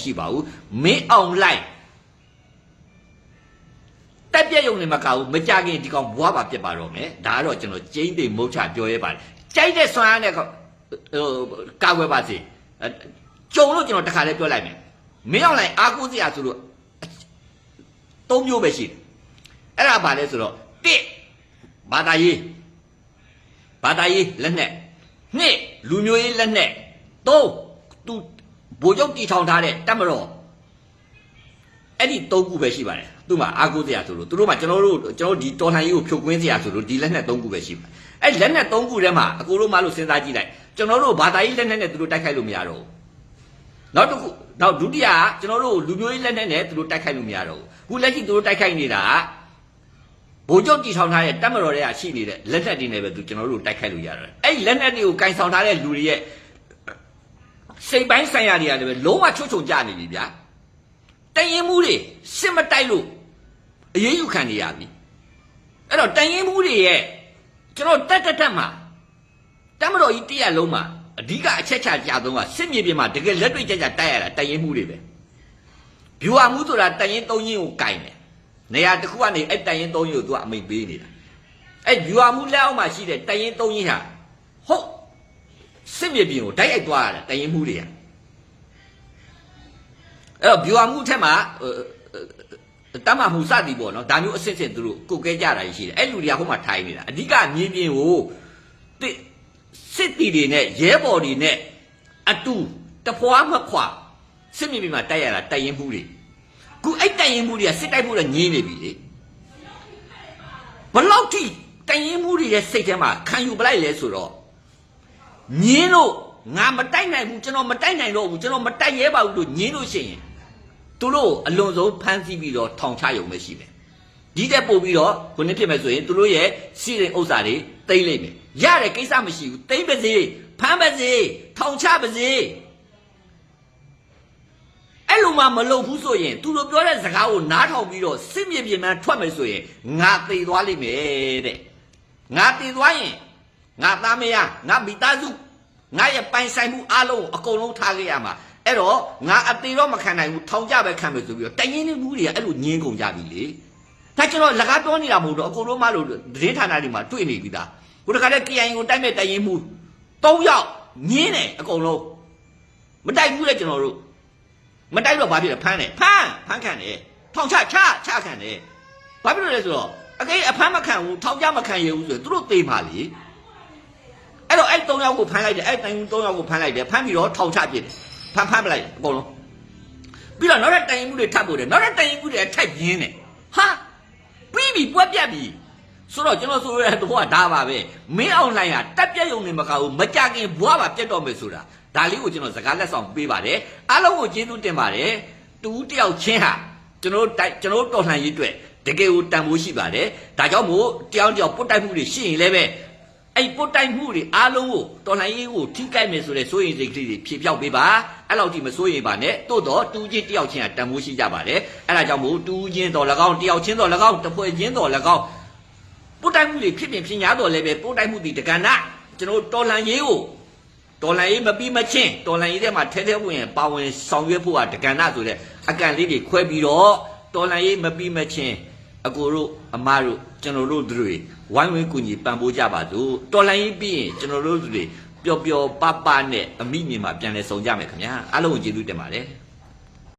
မရှိပါဘူးမင်းအောင်လိုက်တက်ပြက်ရုံနဲ့မကဘူးမကြခင်ဒီကောင်ဘွားပါပြက်ပါတော့မယ်ဒါကတော့ကျွန်တော်ကျင်းသိမုတ်ချပြောရဲပါတယ်ကြိုက်တဲ့ဆွမ်းအားနဲ့ကာဝယ်ပါစေကြုံလို့ကျွန်တော်တခါလေးပြောလိုက်မယ်မင်းအောင်လိုက်အားကိုးစရာဆိုလို့၃မျိုးပဲရှိတယ်အဲ့ဒါဘာလဲဆိုတော့တစ်ဘာသာရေးလက်နဲ့နှစ်လူမျိုးရေးလက်နဲ့သုံးသူဗိုလ်ချုပ်တီထောင်ထားတဲ့တပ်မတော်အဲ့ဒီ၃ခုပဲရှိပါတယ်သူ့မှာအားကိုးစရာဆိုလို့သူတို့မှာကျွန်တော်တို့ဒီတော်လှန်ရေးကိုဖြုတ်ကွင်းစရာဆိုလို့ဒီလက်နဲ့၃ခုပဲရှိပါတယ်အဲ့လက်နဲ့၃ခုထဲမှာအကိုတို့မှလို့စဉ်းစားကြည့်လိုက်ကျွန်တော်တို့ဘာသာရေးလက်နဲ့သူတို့တိုက်ခိုက်လို့မရတော့ဘူးနောက်တစ်ခုနောက်ဒုတိယကကျွန်တော်တို့လူမျိုးရေးလက်နဲ့သူတို့တိုက်ခိုက်လို့မရတော့ဘူးခုလက်ရှိသူတို့တိုက်ခိုက်နေတာဗိုလ်ချုပ်တီထောင်ထားတဲ့တပ်မတော်တွေကရှိနေတဲ့လက်နက်တွေနဲ့ပဲကျွန်တော်တို့တိုက်ခိုက်လို့ရတယ်အဲ့လက်နက်တွေကိုကင်ဆောင်ထားတဲ့လူတွေရဲ့စိတ်ပိုင်းဆိုင်ရာတွေကလည်းလုံးဝချွတ်ချုံကြနေပြီဗျာတန်ရင်မှုတွေစစ်မတိုက်လို့အရေးယူခံနေရပြီအဲ့တော့တန်ရင်မှုတွေရဲ့ကျွန်တော်တက်မှာတပ်မတော်ကြီးတရက်လုံးမှာအဓိကအချက်ချကြဆုံးကစစ်မြေပြင်မှာတကယ်လက်တွေ့ကြတိုက်ရတာတန်ရင်မှုတွေပဲဗျူဟာမှုဆိုတာတန်ရင်၃ရင်းကိုကင်တယ်နေရာတစ်ခုကနေအဲ့တန်ရင်၃ရင်းကိုသူကအမိတ်ပေးနေတာအဲ့ဗျူဟာမှုလက်အောက်မှာရှိတဲ့တန်ရင်၃ရင်းဟာဟုတ်စစ်မြေပြင်ကိုတိုက်ရိုက်သွားရတာတန်ရင်မှုတွေကအဲ့တော့ဗျူဟာမှုထက်မှာတမ်းမှမှုစသည်ပေါ့နော်ဒါမျိုးအစစ်စစ်သူတို့ကုတ်ကဲကြတာရှိတယ်အဲ့လူတွေကဟိုမှာထိုင်နေတာအဓိကမြေပြင်ကိုစစ်တီတွေနဲ့ရဲဘော်တွေနဲ့အတူတဖွာမခွာစစ်မြေပြင်မှာတိုက်ရတာတိုက်ရင်မှုတွေခုအဲ့တိုက်ရင်မှုတွေကစစ်တိုက်ဖို့လည်းငြင်းနေပြီလေဘလောက်ထိတိုက်ရင်မှုတွေရဲ့စိတ်ထဲမှာခံယူပလိုက်လဲဆိုတော့ငင်းလို့ငါမတိုက်နိုင်ဘူးကျွန်တော်မတိုက်နိုင်တော့ဘူးကျွန်တော်မတိုက်ရဲပါဘူးလို့ငင်းလို့ရှိရင်သူတို့အလွန်ဆုံးဖမ်းဆီးပြီးတော့ထောင်ချရုံပဲရှိမယ်ဒီတက်ပို့ပြီးတော့ခုနှစ်ဖြစ်မယ်ဆိုရင်သူတို့ရဲ့စီရင်ဥစ္စာတွေတိမ့်လိုက်မယ်ရတဲ့ကိစ္စမရှိဘူးတိမ့်ပါစေဖမ်းပါစေထောင်ချပါစေအဲ့လိုမှမလုပ်ဘူးဆိုရင်သူတို့ပြောတဲ့စကားကိုနားထောင်ပြီးတော့စစ်မြေပြင်မှထွက်မယ်ဆိုရင်ငါသေသွားလိမ့်မယ်တဲ့ငါသေသွားရင်ငါသားမယားငါမိသားစုငါရဲ့ပိုင်ဆိုင်မှုအလုံးအကုန်လုံးထားခဲ့ရမှာအဲ့တော့ငါအသေးတော့မခံနိုင်ဘူးထောင်ကြပဲခံမယ်ဆိုပြီးတော့တိုင်ရင်းနေမှုတွေကအဲ့လိုညင်းကုန်ကြပြီလေဒါကျွန်တော်လကားပြောနေတာမဟုတ်တော့အကုန်လုံးမလို့သတင်းဌာနတွေမှာတွေ့နေပြီသားဟိုတခါတည်း KIA ကိုတိုက်မဲ့တိုင်ရင်းမှု၃ယောက်ညင်းတယ်အကုန်လုံးမတိုက်ဘူးလေကျွန်တော်တို့မတိုက်တော့ဘာဖြစ်လဲဖမ်းတယ်ဖမ်းခံတယ်ထောင်ချခံတယ်ဘာဖြစ်လို့လဲဆိုတော့အကိအဖမ်းမခံဘူးထောင်ကြမခံရဘူးဆိုရင်သူတို့သေပါလေအဲ့တော့အဲ့၃ယောက်ကိုဖမ်းလိုက်တယ်အဲ့တိုင်၃ယောက်ကိုဖမ်းလိုက်တယ်ဖမ်းပြီးတော့ထောင်ချပြစ်တယ်ဖမ်းပလိုက်အကုန်လုံးပြီးတော့နောက်တဲ့တိုင်မှုတွေထပ်ပို့တယ်နောက်တဲ့တိုင်မှုတွေထိုက်ပြင်းတယ်ဟာပြီးပြီပွက်ပြတ်ပြီဆိုတော့ကျွန်တော်ဆိုရတဲ့တော့ဒါပါပဲမင်းအောင်လှိုင်ဟာတက်ပြက်ရုံနဲ့မကဘူးမကြခင်ဘွားပါပြတ်တော့မယ်ဆိုတာဒါလေးကိုကျွန်တော်စကားလက်ဆောင်ပေးပါတယ်အားလုံးကိုကျေးဇူးတင်ပါတယ်တူတယောက်ချင်းဟာကျွန်တော်တော်လှန်ရေးအတွက်တကယ်ကိုတန်ဖိုးရှိပါတယ်ဒါကြောင့်မို့တယောက်ပုတ်တိုက်မှုတွေရှိရင်လည်းပဲအဲ့ပုတ်တိုက်မှုတွေအားလုံးကိုတော်လှန်ရေးကိုထိကြိုက်မယ်ဆိုတဲ့စိုးရိမ်စိတ်ကလေးတွေဖြေပြောက်ပေးပါအဲ့လောက်ထိမစိုးရိမ်ပါနဲ့တိုးတော့တူချင်းတယောက်ချင်းကတန်ဖိုးရှိကြပါတယ်အဲ့ဒါကြောင့်မို့တူချင်းတော်၎င်းတယောက်ချင်းတော်၎င်းတစ်ဖွဲ့ချင်းတော်၎င်းပုတ်တိုက်မှုတွေဖြစ်ညာတော်လည်းပဲပုတ်တိုက်မှုတွေတကဏ္ဍကျွန်တော်တော်လှန်ရေးကိုတော်လှန်ရေးမပြီးမချင်းတော်လှန်ရေးထဲမှာထဲဝင်ပါဝင်ဆောင်ရွက်ဖို့ကတကဏ္ဍဆိုတဲ့အကန့်လေးတွေခွဲပြီးတော့တော်လှန်ရေးမပြီးမချင်းအကိုတို့အမတို့ကျွန်တော်တို့တွေဝိုင်းဝန်းကူညီပံ့ပိုးကြပါစို့တော်လှန်ရေးပြီးရင်ကျွန်တော်တို့တွေပျော်ပျော်ပပနဲ့အမိမြင်မှာပြန်လဲဆုံကြမယ်ခင်ဗျာအားလုံးကိုကျေးဇူးတင်ပါတယ်